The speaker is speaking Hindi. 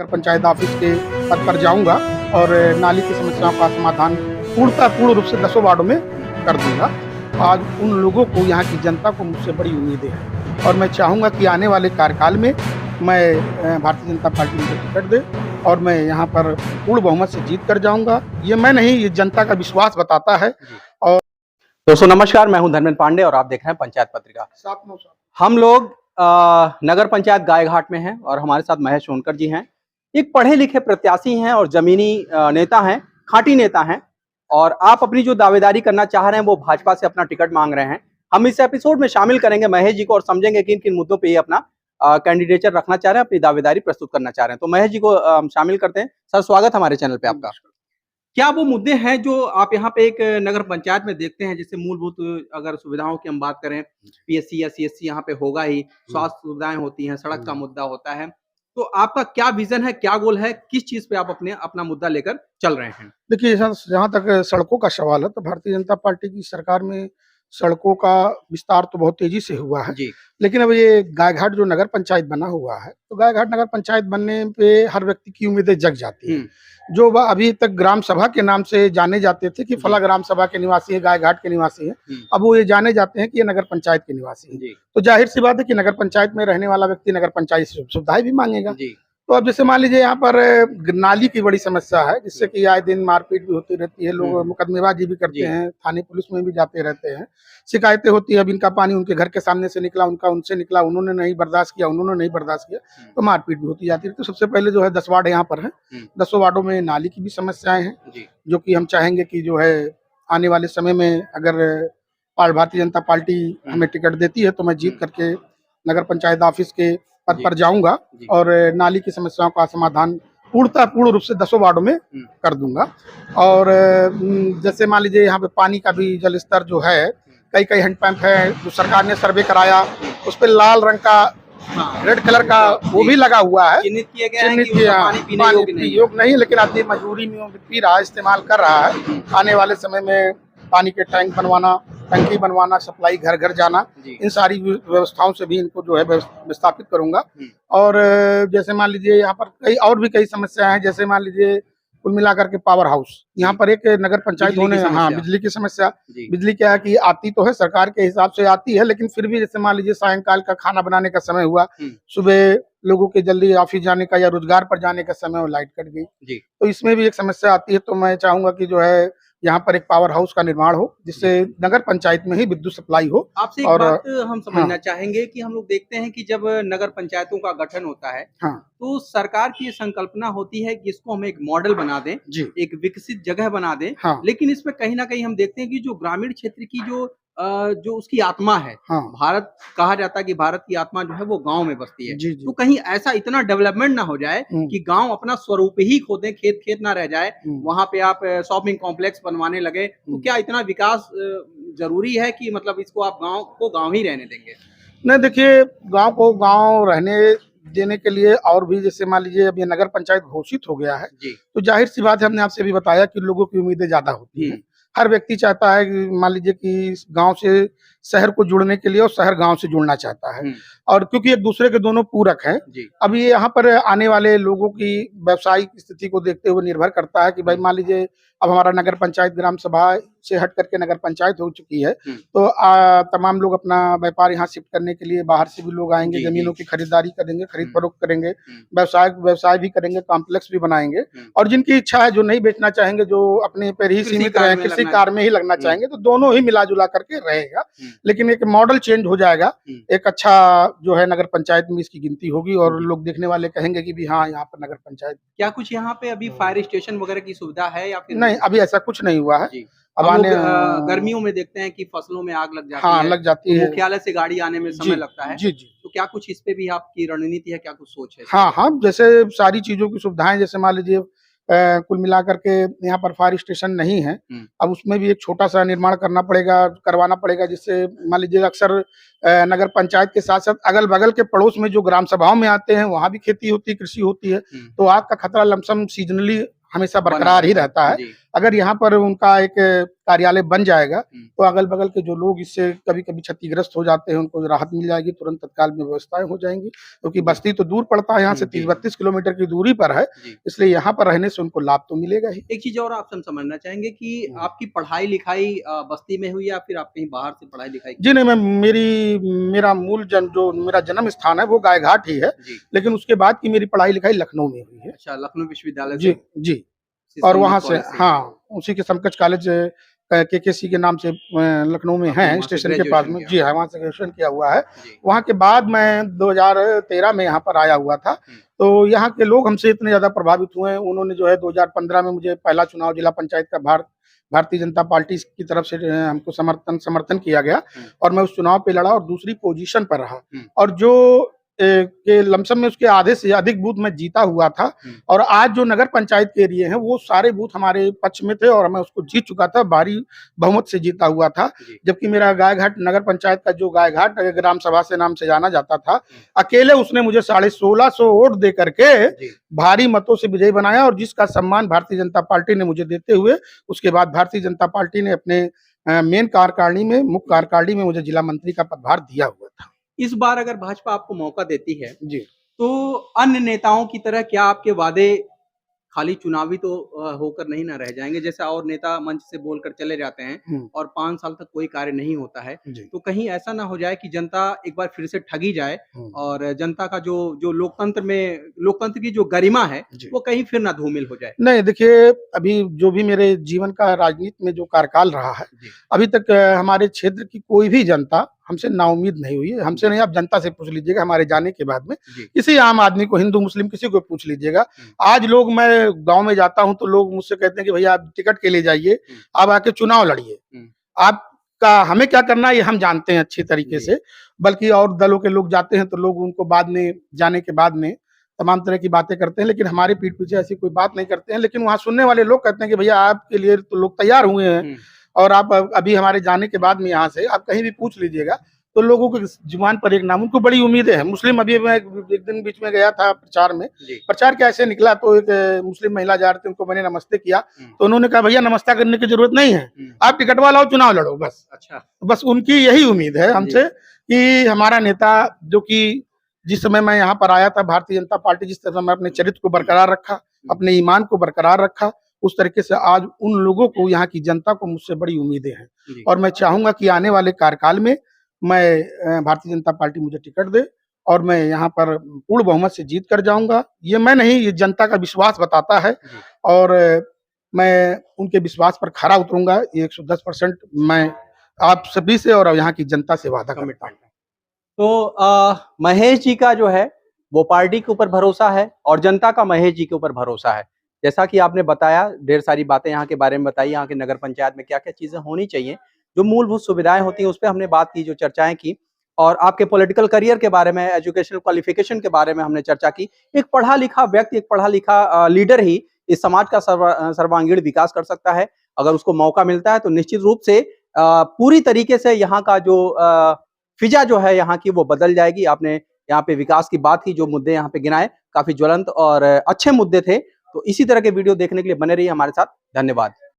नगर पंचायत ऑफिस के पद पर जाऊंगा और नाली की समस्याओं का समाधान पूर्ण रूप से 10 वार्डों में कर दूंगा। आज उन लोगों को, यहाँ की जनता को मुझसे बड़ी उम्मीदें हैं और मैं चाहूँगा कि आने वाले कार्यकाल में मैं भारतीय जनता पार्टी मुझे टिकट दे और मैं यहाँ पर पूर्ण बहुमत से जीत कर जाऊँगा। ये मैं नहीं, ये जनता का विश्वास बताता है। और दोस्तों नमस्कार, मैं हूं धर्मेंद्र पांडे और आप देख रहे हैं पंचायत पत्रिका। हम लोग नगर पंचायत गायघाट में हैं और हमारे साथ महेश सोनकर जी हैं। एक पढ़े लिखे प्रत्याशी हैं और जमीनी नेता हैं, खांटी नेता हैं और आप अपनी जो दावेदारी करना चाह रहे हैं वो भाजपा से अपना टिकट मांग रहे हैं। हम इस एपिसोड में शामिल करेंगे महेश जी को और समझेंगे किन किन मुद्दों पे ये अपना कैंडिडेचर रखना चाह रहे हैं, अपनी दावेदारी प्रस्तुत करना चाह रहे हैं। तो महेश जी को शामिल करते हैं। सर, स्वागत हमारे चैनल पे आपका। क्या वो मुद्दे हैं जो आप यहाँ पे एक नगर पंचायत में देखते हैं, जिससे मूलभूत अगर सुविधाओं की हम बात करें, पीएससी या सीएससी यहाँ पे होगा ही, स्वास्थ्य सुविधाएं होती हैं, सड़क का मुद्दा होता है, तो आपका क्या विजन है, क्या गोल है, किस चीज पे आप अपना मुद्दा लेकर चल रहे हैं? देखिए, जहाँ तक सड़कों का सवाल है तो भारतीय जनता पार्टी की सरकार में सड़कों का विस्तार तो बहुत तेजी से हुआ है जी। लेकिन अब ये गायघाट जो नगर पंचायत बना हुआ है, तो गायघाट नगर पंचायत बनने पे हर व्यक्ति की उम्मीदें जग जाती हैं। जो वह अभी तक ग्राम सभा के नाम से जाने जाते थे कि फला ग्राम सभा के निवासी है, गायघाट के निवासी है, अब वो ये जाने जाते हैं कि ये नगर पंचायत के निवासी है। तो जाहिर सी बात है कि नगर पंचायत में रहने वाला व्यक्ति नगर पंचायत से सुविधाएं भी मांगेगा। तो अब जैसे मान लीजिए यहाँ पर नाली की बड़ी समस्या है, जिससे कि आए दिन मारपीट भी होती रहती है, लोग मुकदमेबाजी भी करते हैं, थाने पुलिस में भी जाते रहते हैं, शिकायतें होती है। अब इनका पानी उनके घर के सामने से निकला, उनका उनसे निकला, उन्होंने नहीं बर्दाश्त किया, उन्होंने नहीं बर्दाश्त किया, तो मारपीट भी होती जाती है। तो सबसे पहले जो है 10 वार्ड यहाँ पर है, 10 वार्डों में नाली की भी समस्याएं हैं, जो कि हम चाहेंगे कि जो है आने वाले समय में अगर भारतीय जनता पार्टी हमें टिकट देती है तो मैं जीत करके नगर पंचायत ऑफिस के पद पर जाऊंगा और नाली की समस्याओं का समाधान पूर्ण रूप से 10 वार्डों में कर दूंगा। और जैसे मान लीजिए यहाँ पे पानी का भी जल स्तर जो है, कई हैंडपंप है जो सरकार ने सर्वे कराया, उस पर लाल रंग का रेड कलर का वो भी लगा हुआ है, चिन्हित किया पानी योग नहीं, लेकिन आदमी मजबूरी में पी रहा है, इस्तेमाल कर रहा है। आने वाले समय में पानी के टैंक बनवाना, टंकी बनवाना, सप्लाई घर घर जाना, इन सारी व्यवस्थाओं से भी इनको जो है विस्थापित करूंगा। और जैसे मान लीजिए यहाँ पर कई समस्याएं हैं, जैसे मान लीजिए कुल मिलाकर के पावर हाउस यहाँ पर एक नगर पंचायत होने, बिजली की समस्या। बिजली क्या है कि आती तो है, सरकार के हिसाब से आती है, लेकिन फिर भी जैसे मान लीजिए सायंकाल का खाना बनाने का समय हुआ, सुबह लोगों के जल्दी ऑफिस जाने का या रोजगार पर जाने का समय, वो लाइट कट गई, तो इसमें भी एक समस्या आती है। तो मैं चाहूंगा कि जो है यहाँ पर एक पावर हाउस का निर्माण हो, जिससे नगर पंचायत में ही विद्युत सप्लाई हो। आपसे एक बात हम समझना चाहेंगे कि हम लोग देखते हैं कि जब नगर पंचायतों का गठन होता है, तो सरकार की ये संकल्पना होती है कि इसको हम एक मॉडल बना दें, एक विकसित जगह बना दें, लेकिन इसमें कहीं ना कहीं हम देखते हैं कि जो ग्रामीण क्षेत्र की जो उसकी आत्मा है, भारत कहा जाता है कि भारत की आत्मा जो है वो गांव में बसती है। तो कहीं ऐसा इतना डेवलपमेंट ना हो जाए कि गांव अपना स्वरूप ही खो दे, खेत ना रह जाए, वहां पे आप शॉपिंग कॉम्प्लेक्स बनवाने लगे, तो क्या इतना विकास जरूरी है कि मतलब इसको आप गांव को गांव ही रहने देंगे? नहीं, देखिए, गांव को गांव रहने देने के लिए और भी, जैसे मान लीजिए अब ये नगर पंचायत घोषित हो गया है, तो जाहिर सी बात है, हमने आपसे भी बताया कि लोगों की उम्मीदें ज्यादा होती हैं। हर व्यक्ति चाहता है कि मान लीजिए कि गांव से शहर को जुड़ने के लिए और शहर गांव से जुड़ना चाहता है, और क्योंकि एक दूसरे के दोनों पूरक हैं। अब ये यहाँ पर आने वाले लोगों की व्यवसायिक स्थिति को देखते हुए निर्भर करता है कि भाई मान लीजिए अब हमारा नगर पंचायत ग्राम सभा से हट करके नगर पंचायत हो चुकी है, तो तमाम लोग अपना व्यापार यहाँ शिफ्ट करने के लिए बाहर से भी लोग आएंगे, जमीनों की खरीदारी करेंगे, खरीद फरोख्त करेंगे, व्यवसाय भी करेंगे, कॉम्प्लेक्स भी बनाएंगे, और जिनकी इच्छा है, जो नहीं बेचना चाहेंगे, जो अपने पर ही सीमित रहे, कृषि कार्य में ही लगना चाहेंगे, तो दोनों ही मिला जुला करके रहेगा। लेकिन एक मॉडल चेंज हो जाएगा, एक अच्छा जो है नगर पंचायत में इसकी गिनती होगी और लोग देखने वाले कहेंगे कि भी हाँ, यहाँ पर नगर पंचायत। क्या कुछ यहाँ पे अभी फायर स्टेशन वगैरह की सुविधा है या फिर नहीं? अभी ऐसा कुछ नहीं हुआ है। अब आने गर्मियों में देखते हैं कि फसलों में आग लग जाती है, लग जाती है, मुख्यालय से गाड़ी आने में समय लगता है। तो क्या कुछ इस पे भी आपकी रणनीति है, क्या कुछ सोच है? हाँ, जैसे सारी चीजों की सुविधाएं, जैसे मान लीजिए कुल मिलाकर के यहाँ पर फायर स्टेशन नहीं है, अब उसमें भी एक छोटा सा निर्माण करवाना पड़ेगा, जिससे मान लीजिए अक्सर नगर पंचायत के साथ साथ अगल बगल के पड़ोस में जो ग्राम सभाओं में आते हैं, वहां भी खेती होती है, कृषि होती है, तो आग का खतरा लमसम सीजनली हमेशा बरकरार ही रहता है। अगर यहाँ पर उनका एक कार्यालय बन जाएगा तो अगल बगल के जो लोग इससे कभी कभी क्षतिग्रस्त हो जाते हैं उनको राहत मिल जाएगी, तुरंत तत्काल में व्यवस्थाएं हो जाएंगी, क्योंकि बस्ती तो दूर पड़ता है यहाँ से 30-32 किलोमीटर की दूरी पर है, इसलिए यहाँ पर रहने से उनको लाभ तो मिलेगा ही। एक चीज और आपसे हम समझना चाहेंगे कि आपकी पढ़ाई लिखाई बस्ती में हुई या फिर आप कहीं बाहर से पढ़ाई लिखाई? जी नहीं, मैं मेरा मूल जो मेरा जन्म स्थान है वो गायघाट ही है, लेकिन उसके बाद की मेरी पढ़ाई लिखाई लखनऊ में हुई है। अच्छा, लखनऊ विश्वविद्यालय जी जी। और वहाँ से हाँ, उसी के समकक्ष कॉलेज केकेसी के नाम से लखनऊ में है, स्टेशन के पास में। जी हाँ, वहाँ से ग्रेजुएशन किया हुआ है। वहाँ के बाद मैं 2013 में यहाँ पर आया हुआ था, तो यहाँ के लोग हमसे इतने ज़्यादा प्रभावित हुए हैं, उन्होंने जो है 2015 में मुझे पहला चुनाव जिला पंचायत का भारतीय जनता पार्टी की तरफ से हमको समर्थन किया गया और मैं उस चुनाव पे लड़ा और दूसरी पोजीशन पर रहा, और जो के लमसम में उसके आधे से अधिक बूथ मैं जीता हुआ था, और आज जो नगर पंचायत के एरिए हैं वो सारे बूथ हमारे पक्ष में थे और मैं उसको जीत चुका था, भारी बहुमत से जीता हुआ था। जबकि मेरा गायघाट नगर पंचायत का जो गायघाट ग्राम सभा से नाम से जाना जाता था, अकेले उसने मुझे 1650 वोट दे करके भारी मतों से विजयी बनाया, और जिसका सम्मान भारतीय जनता पार्टी ने मुझे देते हुए उसके बाद भारतीय जनता पार्टी ने अपने मेन कार्यकारिणी में, मुख्य कार्यकारिणी में मुझे जिला मंत्री का पदभार दिया हुआ था। इस बार अगर भाजपा आपको मौका देती है जी, तो अन्य नेताओं की तरह क्या आपके वादे खाली चुनावी तो होकर नहीं ना रह जाएंगे? जैसे और नेता मंच से बोलकर चले जाते हैं और 5 साल तक कोई कार्य नहीं होता है, तो कहीं ऐसा ना हो जाए कि जनता एक बार फिर से ठगी जाए और जनता का जो लोकतंत्र की जो गरिमा है वो कहीं फिर ना धूमिल हो जाए? नहीं, देखिए, अभी जो भी मेरे जीवन का राजनीति में जो कार्यकाल रहा है, अभी तक हमारे क्षेत्र की कोई भी जनता हमसे नाउम्मीद नहीं हुई है। हमसे नहीं, आप जनता से पूछ लीजिएगा हमारे जाने के बाद में, किसी आम आदमी को, हिंदू मुस्लिम किसी को पूछ लीजिएगा। आज लोग, मैं गांव में जाता हूं तो लोग मुझसे कहते हैं कि भैया आप टिकट के लिए जाइए, आप आके चुनाव लड़िए, आपका हमें क्या करना है ये हम जानते हैं अच्छी तरीके से। बल्कि और दलों के लोग जाते हैं तो लोग उनको बाद में, जाने के बाद में तमाम तरह की बातें करते हैं, लेकिन हमारे पीठ पीछे ऐसी कोई बात नहीं करते हैं। लेकिन वहाँ सुनने वाले लोग कहते हैं कि भैया आपके लिए तो लोग तैयार हुए हैं, और आप अभी हमारे जाने के बाद में यहाँ से आप कहीं भी पूछ लीजिएगा तो लोगों की जुबान पर एक नाम, उनको बड़ी उम्मीदें हैं। मुस्लिम, अभी मैं एक दिन बीच में गया था प्रचार में, प्रचार कैसे निकला तो एक मुस्लिम महिला जा रही थी, उनको मैंने नमस्ते किया तो उन्होंने कहा भैया नमस्ता करने की जरूरत नहीं है, आप टिकटवा लाओ, चुनाव लड़ो बस। अच्छा, बस उनकी यही उम्मीद है हमसे कि हमारा नेता, जो कि जिस समय मैं यहाँ पर आया था, भारतीय जनता पार्टी जिस तरह मैं अपने चरित्र को बरकरार रखा, अपने ईमान को बरकरार रखा, उस तरीके से आज उन लोगों को, यहाँ की जनता को मुझसे बड़ी उम्मीदें हैं। और मैं चाहूंगा कि आने वाले कार्यकाल में मैं, भारतीय जनता पार्टी मुझे टिकट दे और मैं यहाँ पर पूर्ण बहुमत से जीत कर जाऊंगा। ये मैं नहीं, ये जनता का विश्वास बताता है, और मैं उनके विश्वास पर खरा उतरूंगा। ये 110% मैं आप सभी से और यहाँ की जनता से वादा करता हूँ। तो महेश जी का जो है वो पार्टी के ऊपर भरोसा है और जनता का महेश जी के ऊपर भरोसा है। जैसा कि आपने बताया, ढेर सारी बातें यहाँ के बारे में बताई, यहाँ के नगर पंचायत में क्या क्या चीजें होनी चाहिए, जो मूलभूत सुविधाएं होती हैं उस पर हमने बात की, जो चर्चाएं की, और आपके पॉलिटिकल करियर के बारे में, एजुकेशनल क्वालिफिकेशन के बारे में हमने चर्चा की। एक पढ़ा लिखा व्यक्ति, एक पढ़ा लिखा लीडर ही इस समाज का सर्वांगीण विकास कर सकता है। अगर उसको मौका मिलता है तो निश्चित रूप से पूरी तरीके से यहाँ का जो फिजा जो है यहाँ की वो बदल जाएगी। आपने यहाँ पे विकास की बात की, जो मुद्दे यहाँ पे गिनाए काफी ज्वलंत और अच्छे मुद्दे थे। तो इसी तरह के वीडियो देखने के लिए बने रहिए हमारे साथ। धन्यवाद।